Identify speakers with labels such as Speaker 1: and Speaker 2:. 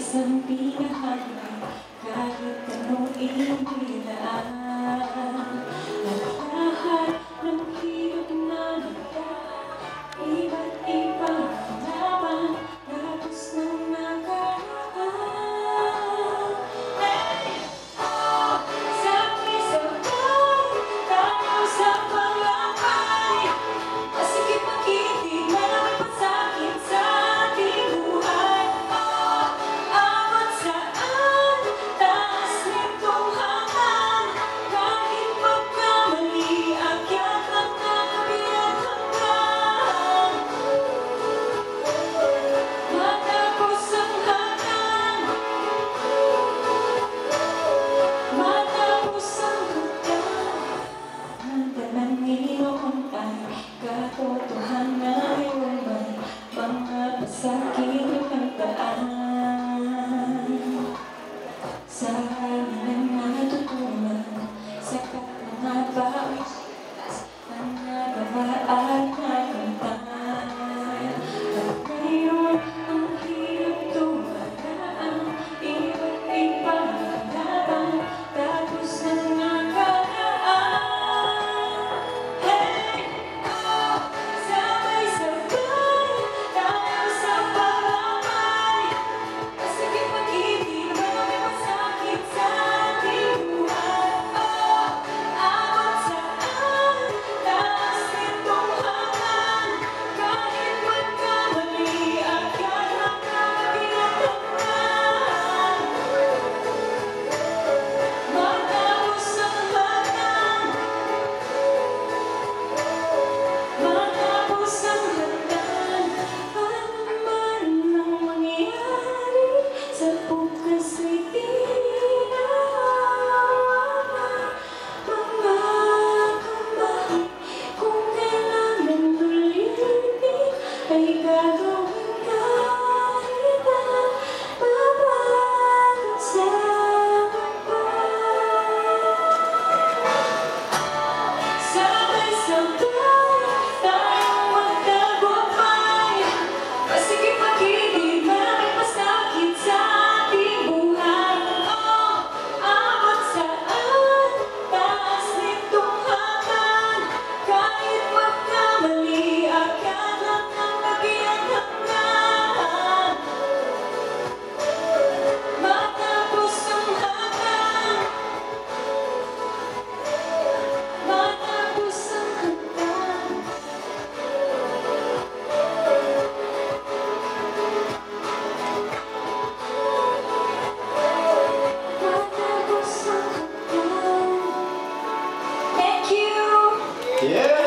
Speaker 1: isang pinahanggang kahit anong inilaan. At lahat ng hirap na nagdaan, iba't ibang laban, tapos nang nakaraan. Hey! Oh! Sabay-sabay tayo sa paglalakbay, masikip magiging maraming pagsakit sa ating buhay. Oh! Abot saan, taas nitong hanggan, kahit pagkamali, akyat ang nakabiyat hanggan. Matapos ang hanggan, matapos ang hanggan, ang Panginoon ay katotohanan, ngayon may mga pasakit ng daan. Sa aming natutunan, sa mga bawat ang nagawa ay nakamtan. At ngayon ang hirap tumaraan, iba't ibang laban, tapos nang nakaraan. Hey! Oh! Sabay-sabay tayo sa paglalakbay, masikip magiging maraming masakit sa ating buhay. Oh! Abot saan, taas nitong hanggan, kahit magkamali, akyat ang nakabiyat hanggan. Matapos ang hanggan, matapos ang hanggan, ano man ang mangyari, sa bukas ay di na mga kamay. Kung kailangan ulitin, ay gagawin kahit ang babagot sa sabay-sabay tayong magtagumpay, masikip magiging maraming masakit sa ating buhay. Oh! Abot saan, taas nitong hanggan, kahit magkamali, akyat lang ang nagiyang hanggan. Matapos ang hanggan, matapos ang hanggan, matapos ang hanggan. Thank you!
Speaker 2: Yeah!